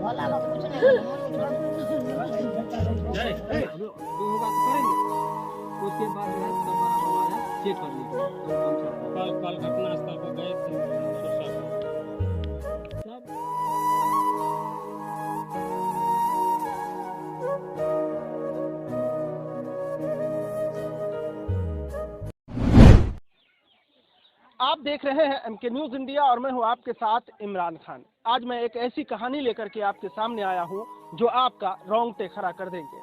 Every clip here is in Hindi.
भोला बाबा कुछ नहीं करेंगे, होगा तो करेंगे। उसके बाद जो है दोबारा हमारा चेक कर लीजिए। कल घटनास्थल पर गए थे सब आप देख रहे हैं एमके न्यूज इंडिया और मैं हूं आपके साथ इमरान खान। आज मैं एक ऐसी कहानी लेकर के आपके सामने आया हूं जो आपका रोंगटे खड़ा कर देंगे।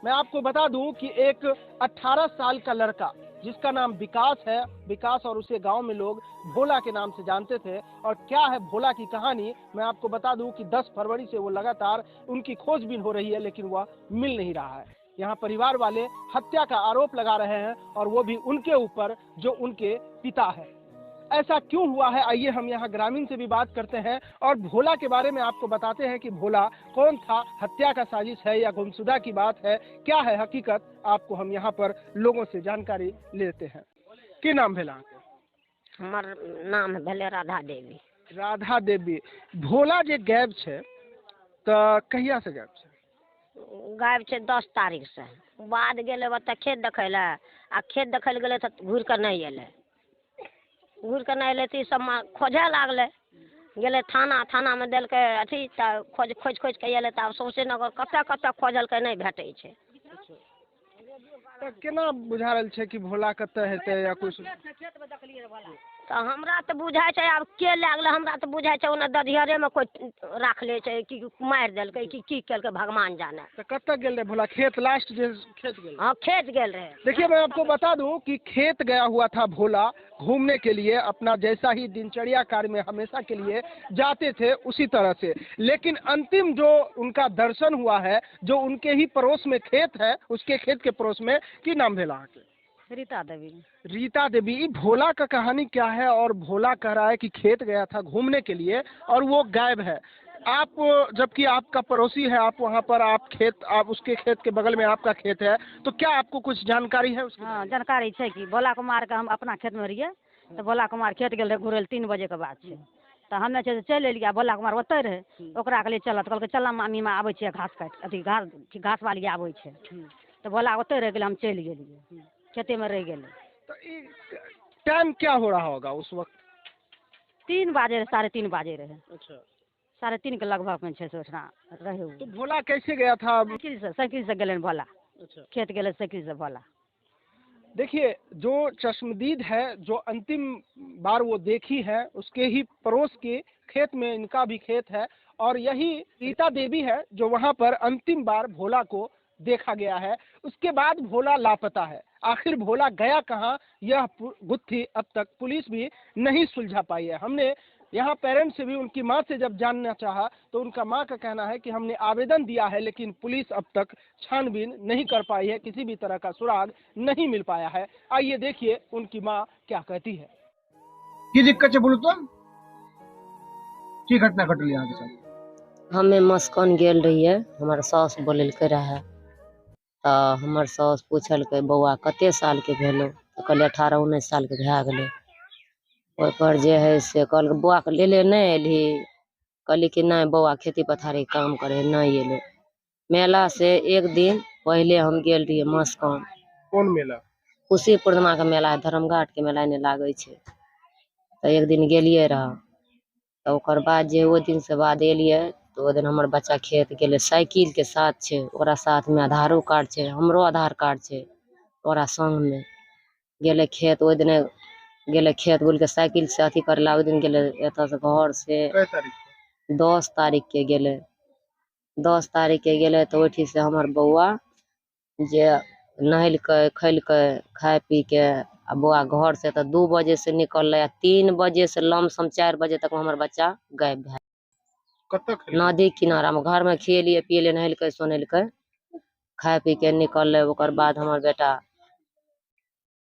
मैं आपको बता दूं कि एक 18 साल का लड़का जिसका नाम विकास है, विकास और उसे गांव में लोग भोला के नाम से जानते थे। और क्या है भोला की कहानी, मैं आपको बता दूं कि 10 फरवरी से वो लगातार उनकी खोजबीन हो रही है, लेकिन वह मिल नहीं रहा है। यहाँ परिवार वाले हत्या का आरोप लगा रहे हैं और वो भी उनके ऊपर जो उनके पिता है। ऐसा क्यों हुआ है, आइए हम यहाँ ग्रामीण से भी बात करते हैं और भोला के बारे में आपको बताते हैं कि भोला कौन था, हत्या का साजिश है या गुमशुदा की बात है, क्या है हकीकत, आपको हम यहाँ पर लोगों से जानकारी लेते हैं। की नाम भेला? हमार नाम भेले राधा देवी। राधा देवी। भोला जे गायब छे तो कहिया से गायब छे? गायब छे 10 तारीख से। बाद गेले ओतऽ खेत देखै ले, आ खेत देखै ले गेले तऽ घुर के नहीं एले। घुर के नहीं एले तऽ ई सब खोजे लागले, गेले थाना में देलकै अथी, तऽ खोज के एले तऽ आब सौंसे नगर कतऽ कतऽ खोजलकै नहीं भेटै छै। तो केना बुझा रहल छे कि भोला कतऽ हेतै या कुछ? तो हमरा तो बुझाई छै आब के लै गेलै, हमरा तो बुझाई छै ओने दधियरे में कोई राखले छै कि मार देलकै कि की केलकै भगवान जाने। तो कतऽ गेल रहे भोला? खेत लास्ट जे खेत गेल? हाँ खेत गेल रहे। देखिए मैं आपको बता दूं कि खेत गया हुआ था भोला घूमने के लिए, अपना जैसा ही दिनचर्या कार्य में हमेशा के लिए जाते थे उसी तरह से। लेकिन अंतिम जो उनका दर्शन हुआ है, जो उनके ही पड़ोस में खेत है, उसके खेत के पड़ोस में, की नाम भेला? रीता देवी। रीता देवी। भोला का कहानी क्या है? और भोला कह रहा है कि खेत गया था घूमने के लिए और वो गायब है। आप, जबकि आपका पड़ोसी है, आप वहाँ पर आप उसके खेत के बगल में आपका खेत है, तो क्या आपको कुछ जानकारी है उसकी? हाँ जानकारी छै कि भोला कुमार के हम अपना खेत में रहिए, तो भोला कुमार खेत गेल रहे घुरे 3 बजे के बाद छै। तो हमे छै चलि एलियै, भोला कुमार ओतै रहे, ओकरा कहलिए चल, तो कहलकै चल मामी माँ आबै छियै घास काटि, अथी घास वाली आबै छै। तो भोला ओतै रह गेलै, हम चलि गेलियै, खेते में रह गेलै। तो टाइम क्या हो रहा होगा उस वक्त? 3 बजे, 3:30 बजे रहे। अच्छा, 3:30 के लगभग में छै से ओठना रहे तो भोला कैसे गया था? साइकिल से गेले भोला। अच्छा, खेत गेले साइकिल से भोला। देखिए जो चश्मदीद है, जो अंतिम बार वो देखी है, उसके ही पड़ोस के खेत में इनका भी खेत है और यही रीता देवी है जो वहाँ पर अंतिम बार भोला को देखा गया है। उसके बाद भोला लापता है। आखिर भोला गया कहाँ, यह गुत्थी अब तक पुलिस भी नहीं सुलझा पाई है। हमने यहाँ पेरेंट्स से भी, उनकी माँ से जब जानना चाहा तो उनका माँ का कहना है कि हमने आवेदन दिया है लेकिन पुलिस अब तक छानबीन नहीं कर पाई है, किसी भी तरह का सुराग नहीं मिल पाया है। आइए देखिए उनकी माँ क्या कहती है। की दिक्कत है बोलो तो? की घटना घटल यहाँ के साथ? हमें मस्कन गेल रहिए, हमार सास बोललकै रहे, तो हमार सास पूछलकै बौआ कते साल के भेलो, तो कहलिए 18-19 साल के भए गेलै। ओहि पर जे है से कहलकै बौआ के लेले नहीं एलही, कहली कि नहीं बौआ खेती पथारी काम करे नहीं एले। मेला से एक दिन पहले हम गेल रहिए मस्कन। कौन मेला? खुशी पूर्णिमा के मेला है, धर्मघाट के मेला नहीं लागे छे, तो एक दिन गेलिए रहा। तो ओकर बाद जे वो दिन से बाद एलिए तो वो दिन हमर बच्चा खेत गेले साइकिल के साथ छे, ओकरा साथ में आधारो कार्ड छे, हमरो आधार कार्ड छे, ओकरा संग में गेले खेत। ओइ दिन गेले खेत बोल के साइकिल से अथी करला। ओइ दिन गेले एत से घर से 10 तारीख के गेले। 10 तारीख के गेले तो ओठी से हमर बौआ जे नहलकै खैलकै, खाय पी के आ बौआ घर से तो 2 बजे से निकलले, 3 बजे से लमसम 4 बजे तक हमर बच्चा गायब भए। नदी किनारा में घर में खिएलिए पिएलिए, नहलकै सोनेलकै, खाय पी के निकलले। ओकर बाद हमर बेटा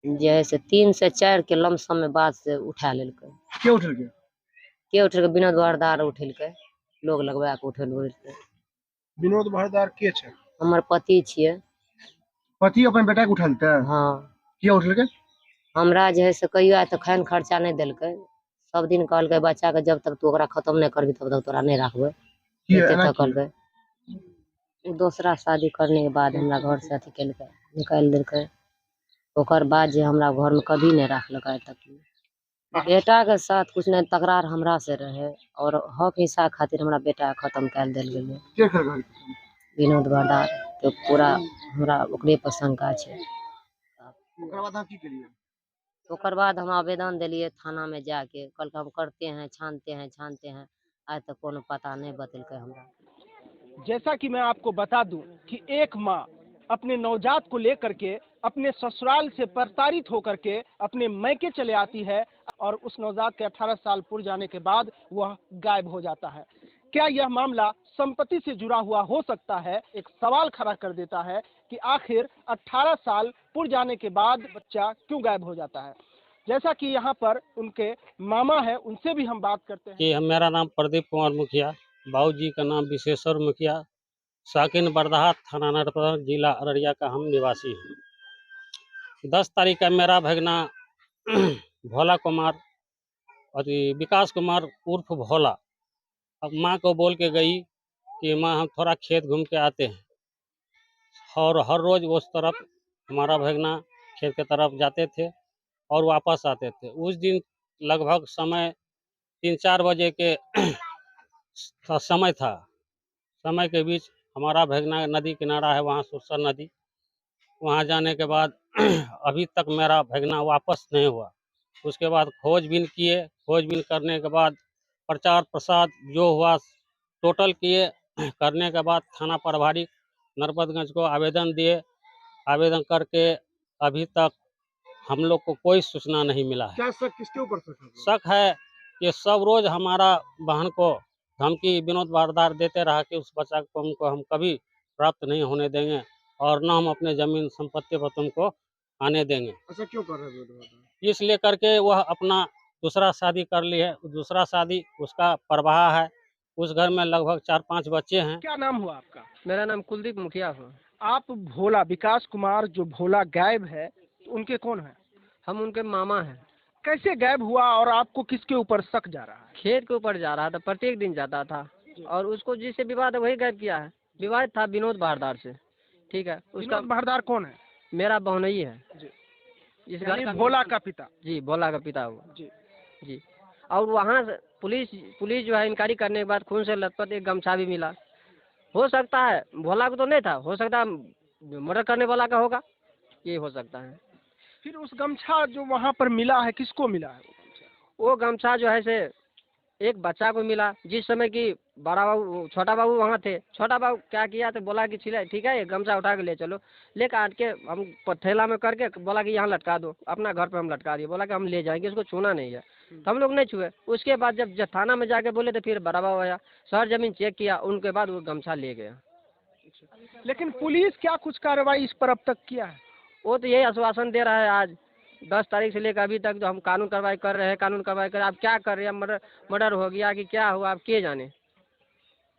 जे है से 3 से 4 के लमसम में बाद से उठा लेलकै। के उठल के? के उठल के? विनोद बरदार उठेलकै, लोग लगवा के उठेलकै। विनोद बरदार के छे? हमर पति छियै। पति अपन बेटा के उठलते? हाँ। के उठल के? हमरा जे है से कहियो तो खान खर्चा नहीं देलकै, सब दिन कहलकै बच्चा के जब तक तू ओकरा खत्म नहीं करबी तब तक तोरा नहीं राखबै। एते एना थकल किया? गए। दूसरा शादी करने के बाद हमरा घर से अथी केलकै, निकालि देलकै। ओकर बाद जे हमरा घर में कभी नहीं रखलकै तक। बेटा के साथ कुछ नहीं तकरार हमरा से रहे और हक हिस्सा खातिर हमरा बेटा के खत्म कर देल गेलै। के कर विनोद बरदार के पूरा हमरा ओकरे पर शंका छै। ओकर बाद हम की करिए? ओकर बाद हम आवेदन दिलिए थाना में जाके, कल हम करते हैं छानते हैं। आज तक कोनो पता नहीं बतलकै हमरा। जैसा कि मैं आपको बता दूं कि एक माँ अपने नवजात को लेकर के अपने ससुराल से प्रताड़ित होकर के अपने मैके चले आती है और उस नवजात के 18 साल पूरे जाने के बाद वह गायब हो जाता है। क्या यह मामला संपत्ति से जुड़ा हुआ हो सकता है? एक सवाल खड़ा कर देता है कि आखिर 18 साल पूरे जाने के बाद बच्चा क्यों गायब हो जाता है। जैसा कि यहाँ पर उनके मामा है, उनसे भी हम बात करते हैं। कि मेरा नाम प्रदीप कुमार मुखिया, बाबूजी का नाम विशेश्वर मुखिया, साकिन बरदहा, थाना नरपत, जिला अररिया का हम निवासी हैं। 10 तारीख का मेरा भगना भोला कुमार और विकास कुमार उर्फ भोला अब माँ को बोल के गई कि माँ हम थोड़ा खेत घूम के आते हैं, और हर रोज़ उस तरफ हमारा भगना खेत के तरफ जाते थे और वापस आते थे। उस दिन लगभग समय 3-4 बजे के समय था। समय के बीच हमारा भगना नदी किनारा है, वहाँ सुरसर नदी, वहाँ जाने के बाद अभी तक मेरा भगना वापस नहीं हुआ। उसके बाद खोजबीन किए, खोजबीन करने के बाद प्रचार प्रसार जो हुआ टोटल किए, करने के बाद थाना प्रभारी नरपतगंज को आवेदन दिए। आवेदन करके अभी तक हम लोग को कोई सूचना नहीं मिला है। क्या शक किसके ऊपर शक है? शक है कि सब रोज हमारा बहन को धमकी विनोद बरदार देते रहा कि उस बच्चा को हम कभी प्राप्त नहीं होने देंगे और न हम अपने जमीन संपत्ति पर तुमको आने देंगे। ऐसा क्यों कर रहे हो? इसलिए करके वह अपना दूसरा शादी कर ली है। दूसरा शादी उसका परवाह है। उस घर में लगभग 4-5 बच्चे हैं। क्या नाम हुआ आपका? मेरा नाम कुलदीप मुखिया है। आप भोला, विकास कुमार जो भोला गायब है, तो उनके कौन है? हम उनके मामा हैं। कैसे गायब हुआ और आपको किसके ऊपर शक जा रहा है? खेत के ऊपर जा रहा था, प्रत्येक दिन जाता था और उसको जिससे विवाद है वही गायब किया है। विवाद था विनोद बरदार से, ठीक है। उसका विनोद बरदार कौन है? मेरा बहनोई है जी। इस यानी घर का। भोला का पिता? जी, भोला का पिता हुआ जी। जी। और वहाँ से पुलिस जो है इंक्वायरी करने के बाद खून से लथपथ एक गमछा भी मिला। हो सकता है भोला को तो नहीं था, हो सकता है मर्डर करने वाला का होगा, ये हो सकता है। फिर उस गमछा जो वहाँ पर मिला है, किसको मिला है वो गमछा जो है से एक बच्चा को मिला, जिस समय कि बड़ा बाबू छोटा बाबू वहाँ थे। छोटा बाबू क्या किया तो बोला कि ठीक है ये गमछा उठा के ले चलो। लेकर आट के हम थैला में करके बोला कि यहाँ लटका दो, अपना घर पे हम लटका दिए। बोला कि हम ले जाएंगे, इसको छूना नहीं है। तो हम लोग नहीं छुए। उसके बाद जब थाना में जाके बोले तो फिर बड़ा बाबू आया, सर जमीन चेक किया, उनके बाद वो गमछा ले गया। लेकिन पुलिस क्या कुछ कार्रवाई इस पर अब तक किया है? वो तो यही आश्वासन दे रहा है। आज 10 तारीख से लेकर अभी तक जो हम कानून कार्रवाई कर रहे हैं, कानून कार्रवाई कर। आप क्या कर रहे हैं? मर्डर हो गया कि क्या हुआ, आप के जाने।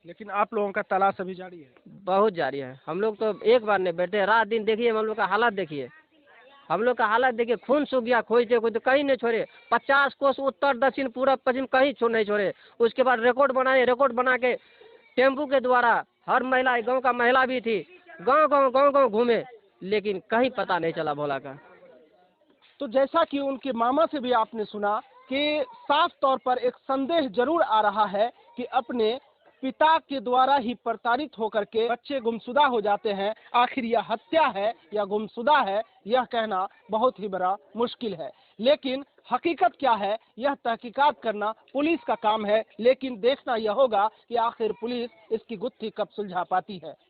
लेकिन आप लोगों का तलाश अभी जारी है? बहुत जारी है। हम लोग तो एक बार नहीं बैठे, रात दिन देखिए। हम लोग का हालत देखिए, हम लोग का हालत देखिए। खून सूख गया, खोजते खोजते कहीं नहीं छोड़े। 50 कोस उत्तर दक्षिण पूरब पश्चिम कहीं नहीं छोड़े। उसके बाद रिकॉर्ड बनाए, रिकॉर्ड बना के टेम्पू के द्वारा हर महिला, गाँव का महिला भी थी, गाँव घूमे, लेकिन कहीं पता नहीं चला भोला का। तो जैसा कि उनके मामा से भी आपने सुना कि साफ तौर पर एक संदेह जरूर आ रहा है कि अपने पिता के द्वारा ही प्रताड़ित होकर के बच्चे गुमशुदा हो जाते हैं। आखिर यह हत्या है या गुमशुदा है, यह कहना बहुत ही बड़ा मुश्किल है। लेकिन हकीकत क्या है, यह तहकीकात करना पुलिस का काम है। लेकिन देखना यह होगा कि आखिर पुलिस इसकी गुत्थी कब सुलझा पाती है।